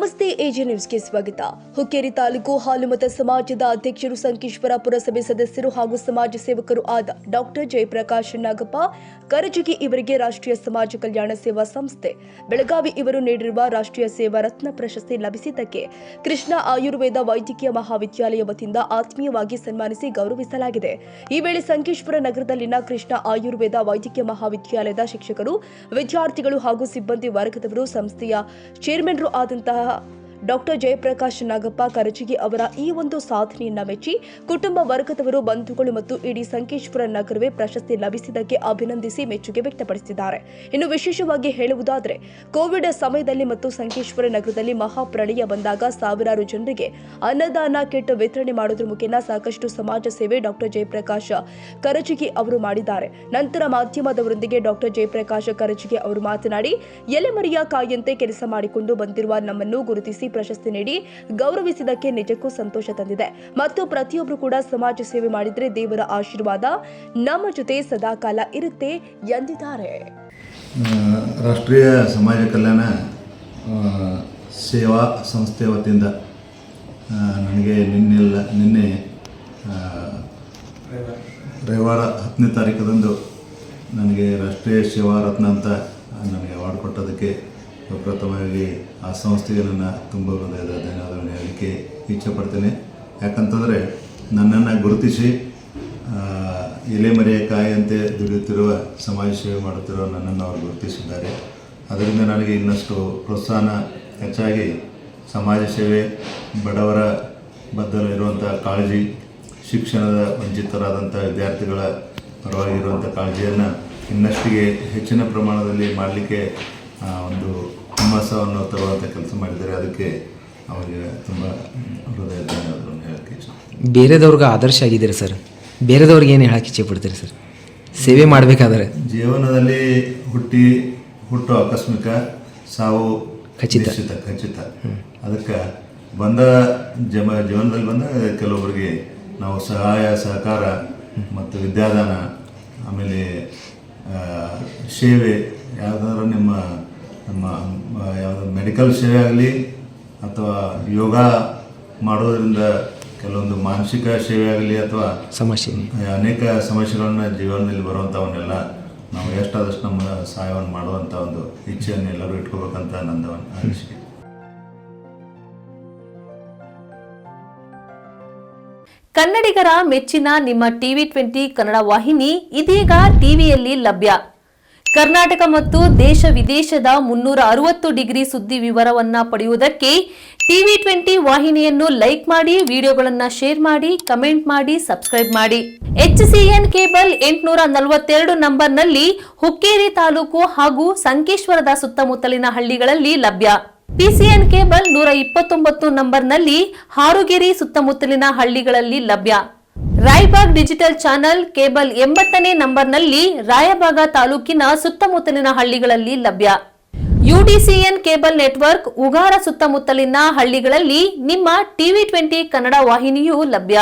ನಮಸ್ತೆ ಎಜೆ ನ್ಯೂಸ್ಗೆ ಸ್ವಾಗತ. ಹುಕ್ಕೇರಿ ತಾಲೂಕು ಹಾಲುಮತ ಸಮಾಜದ ಅಧ್ಯಕ್ಷರು, ಸಂಕೇಶ್ವರ ಪುರಸಭೆ ಸದಸ್ಯರು ಹಾಗೂ ಸಮಾಜ ಸೇವಕರು ಆದ ಡಾಕ್ಟರ್ ಜಯಪ್ರಕಾಶ್ ನಾಗಪ್ಪ ಕರಜಗಿ ಇವರಿಗೆ ರಾಷ್ಟ್ರೀಯ ಸಮಾಜ ಕಲ್ಯಾಣ ಸೇವಾ ಸಂಸ್ಥೆ ಬೆಳಗಾವಿ ಇವರು ನೀಡಿರುವ ರಾಷ್ಟ್ರೀಯ ಸೇವಾ ರತ್ನ ಪ್ರಶಸ್ತಿ ಲಭಿಸಿದ್ದಕ್ಕೆ ಕೃಷ್ಣ ಆಯುರ್ವೇದ ವೈದ್ಯಕೀಯ ಮಹಾವಿದ್ಯಾಲಯ ವತಿಯಿಂದ ಆತ್ಮೀಯವಾಗಿ ಸನ್ಮಾನಿಸಿ ಗೌರವಿಸಲಾಗಿದೆ. ಈ ವೇಳೆ ಸಂಕೇಶ್ವರ ನಗರದಲ್ಲಿನ ಕೃಷ್ಣ ಆಯುರ್ವೇದ ವೈದ್ಯಕೀಯ ಮಹಾವಿದ್ಯಾಲಯದ ಶಿಕ್ಷಕರು, ವಿದ್ಯಾರ್ಥಿಗಳು ಹಾಗೂ ಸಿಬ್ಬಂದಿ ವರ್ಗದವರು, ಸಂಸ್ಥೆಯ ಚೇರ್ಮನ್ರು ಆದಂತಹ ಡಾಕ್ಟರ್ ಜಯಪ್ರಕಾಶ್ ನಾಗಪ್ಪ ಕರಜಗಿ ಅವರ ಈ ಒಂದು ಸಾಧನೆಯನ್ನ ಮೆಚ್ಚಿ ಕುಟುಂಬ ವರ್ಗದವರು, ಬಂಧುಗಳು ಮತ್ತು ಇಡೀ ಸಂಕೇಶ್ವರ ನಗರವೇ ಪ್ರಶಸ್ತಿ ಲಭಿಸಿದ್ದಕ್ಕೆ ಅಭಿನಂದಿಸಿ ಮೆಚ್ಚುಗೆ ವ್ಯಕ್ತಪಡಿಸಿದ್ದಾರೆ. ಇನ್ನು ವಿಶೇಷವಾಗಿ ಹೇಳುವುದಾದರೆ, ಕೋವಿಡ್ ಸಮಯದಲ್ಲಿ ಮತ್ತು ಸಂಕೇಶ್ವರ ನಗರದಲ್ಲಿ ಮಹಾಪ್ರಳಯ ಬಂದಾಗ ಸಾವಿರಾರು ಜನರಿಗೆ ಅನ್ನದಾನ ಕಿಟ್ ವಿತರಣೆ ಮಾಡುವುದರ ಮುಖೇನ ಸಾಕಷ್ಟು ಸಮಾಜ ಸೇವೆ ಡಾಕ್ಟರ್ ಜಯಪ್ರಕಾಶ್ ಕರಜಗಿ ಅವರು ಮಾಡಿದ್ದಾರೆ. ನಂತರ ಮಾಧ್ಯಮದವರೊಂದಿಗೆ ಡಾಕ್ಟರ್ ಜಯಪ್ರಕಾಶ್ ಕರಜಗಿ ಅವರು ಮಾತನಾಡಿ, ಎಲೆಮರೆಯ ಕಾಯಿಯಂತೆ ಕೆಲಸ ಮಾಡಿಕೊಂಡು ಬಂದಿರುವ ನಮ್ಮನ್ನು ಗುರುತಿಸಿ ಪ್ರಶಸ್ತಿ ನೀಡಿ ಗೌರವಿಸಿದ್ದಕ್ಕೆ ನಿಜಕ್ಕೂ ಸಂತೋಷ ತಂದಿದೆ ಮತ್ತು ಪ್ರತಿಯೊಬ್ಬರು ಕೂಡ ಸಮಾಜ ಸೇವೆ ಮಾಡಿದರೆ ದೇವರ ಆಶೀರ್ವಾದ ನಮ್ಮ ಜೊತೆ ಸದಾಕಾಲ ಇರುತ್ತೆ ಎಂದಿದ್ದಾರೆ. ರಾಷ್ಟ್ರೀಯ ಸಮಾಜ ಕಲ್ಯಾಣ ಸೇವಾ ಸಂಸ್ಥೆ ವತಿಯಿಂದ ನನಗೆ ನಿನ್ನೆ ರವಿವಾರ 10ನೇ ತಾರೀಕದಂದು ನನಗೆ ರಾಷ್ಟ್ರೀಯ ಸೇವಾ ರತ್ನ ಅಂತ ನನಗೆ ಅವಾರ್ಡ್ ಕೊಟ್ಟೋದಕ್ಕೆ ಪ್ರಥಮವಾಗಿ ಆ ಸಂಸ್ಥೆಗೆ ನನ್ನ ತುಂಬ ಹೃದಯದ ಧನ್ಯವಾದಗಳನ್ನು ಹೇಳಲಿಕ್ಕೆ ಇಚ್ಛೆಪಡ್ತೇನೆ. ಯಾಕಂತಂದರೆ ನನ್ನನ್ನು ಗುರುತಿಸಿ ಎಲೆಮರೆಯ ಕಾಯಿಯಂತೆ ದುಡಿಯುತ್ತಿರುವ, ಸಮಾಜ ಸೇವೆ ಮಾಡುತ್ತಿರುವ ನನ್ನನ್ನು ಅವರು ಗುರುತಿಸಿದ್ದಾರೆ. ಅದರಿಂದ ನನಗೆ ಇನ್ನಷ್ಟು ಪ್ರೋತ್ಸಾಹ ಹೆಚ್ಚಾಗಿ ಸಮಾಜ ಸೇವೆ, ಬಡವರ ಬದ್ದಲಿರುವಂಥ ಕಾಳಜಿ, ಶಿಕ್ಷಣದ ವಂಚಿತರಾದಂಥ ವಿದ್ಯಾರ್ಥಿಗಳ ಪರವಾಗಿರುವಂಥ ಕಾಳಜಿಯನ್ನು ಇನ್ನಷ್ಟಿಗೆ ಹೆಚ್ಚಿನ ಪ್ರಮಾಣದಲ್ಲಿ ಮಾಡಲಿಕ್ಕೆ ಒಂದು ಹುಮ್ಮಸ್ಸನ್ನು ತರುವಂಥ ಕೆಲಸ ಮಾಡಿದ್ದಾರೆ. ಅದಕ್ಕೆ ಅವರಿಗೆ ತುಂಬ ಹೃದಯದ ಧನ್ಯವಾದಗಳನ್ನು ಹೇಳಕ್ಕೆ ಇಚ್ಛೆ. ಬೇರೆದವ್ರಿಗೆ ಆದರ್ಶ ಆಗಿದ್ದೀರಿ ಸರ್. ಬೇರೆದವ್ರಿಗೆ ಏನು ಹೇಳಕ್ಕೆ ಇಚ್ಛೆ ಪಡ್ತೀರಿ ಸರ್? ಸೇವೆ ಮಾಡಬೇಕಾದ್ರೆ ಜೀವನದಲ್ಲಿ ಹುಟ್ಟು ಆಕಸ್ಮಿಕ, ಸಾವು ಖಚಿತ. ಅದಕ್ಕೆ ಜೀವನದಲ್ಲಿ ಬಂದ ಕೆಲವೊಬ್ಬರಿಗೆ ನಾವು ಸಹಾಯ ಸಹಕಾರ ಮತ್ತು ವಿದ್ಯಾದಾನ, ಆಮೇಲೆ ಸೇವೆ, ಯಾವುದಾದ್ರೂ ನಮ್ಮ ಯಾವುದಾದ್ರು ಮೆಡಿಕಲ್ ಸೇವೆ ಆಗಲಿ ಅಥವಾ ಯೋಗ ಮಾಡೋದರಿಂದ ಕೆಲವೊಂದು ಮಾನಸಿಕ ಸೇವೆ ಆಗಲಿ ಅಥವಾ ಅನೇಕ ಸಮಸ್ಯೆಗಳನ್ನ ಜೀವನದಲ್ಲಿ ಬರುವಂಥವನ್ನೆಲ್ಲ ನಾವು ಎಷ್ಟಾದಷ್ಟು ನಮ್ಮ ಸಹಾಯವನ್ನು ಮಾಡುವಂಥ ಒಂದು ಇಚ್ಛೆಯನ್ನು ಎಲ್ಲರೂ ಇಟ್ಕೋಬೇಕಂತ ನಂದು ಅನಿಸಿಕೆ. ಕನ್ನಡಿಗರ ಮೆಚ್ಚಿನ ನಿಮ್ಮ TV20 ಕನ್ನಡ ವಾಹಿನಿ ಇದೀಗ ಟಿವಿಯಲ್ಲಿ ಲಭ್ಯ. ಕರ್ನಾಟಕ ಮತ್ತು ದೇಶ ವಿದೇಶದ 360 ಡಿಗ್ರಿ ಸುದ್ದಿ ವಿವರವನ್ನ ಪಡೆಯುವುದಕ್ಕೆ TV20 ವಾಹಿನಿಯನ್ನು ಲೈಕ್ ಮಾಡಿ, ವಿಡಿಯೋಗಳನ್ನು ಶೇರ್ ಮಾಡಿ, ಕಮೆಂಟ್ ಮಾಡಿ, ಸಬ್ಸ್ಕ್ರೈಬ್ ಮಾಡಿ. HCN ಕೇಬಲ್ 842 ನಂಬರ್ನಲ್ಲಿ ಹುಕ್ಕೇರಿ ತಾಲೂಕು ಹಾಗೂ ಸಂಕೇಶ್ವರದ ಸುತ್ತಮುತ್ತಲಿನ ಹಳ್ಳಿಗಳಲ್ಲಿ ಲಭ್ಯ. PCN ಕೇಬಲ್ 129 ನಂಬರ್ನಲ್ಲಿ ಹಾರುಗೆರೆ ಸುತ್ತಮುತ್ತಲಿನ ಹಳ್ಳಿಗಳಲ್ಲಿ ಲಭ್ಯ. ರಾಯಬಾಗ್ ಡಿಜಿಟಲ್ ಚಾನೆಲ್ ಕೇಬಲ್ 80ನೇ ನಂಬರ್ನಲ್ಲಿ ರಾಯಬಾಗ ತಾಲೂಕಿನ ಸುತ್ತಮುತ್ತಲಿನ ಹಳ್ಳಿಗಳಲ್ಲಿ ಲಭ್ಯ. UDCN ಕೇಬಲ್ ನೆಟ್ವರ್ಕ್ ಉಗಾರ ಸುತ್ತಮುತ್ತಲಿನ ಹಳ್ಳಿಗಳಲ್ಲಿ ನಿಮ್ಮ TV20 ಕನ್ನಡ ವಾಹಿನಿಯೂ ಲಭ್ಯ.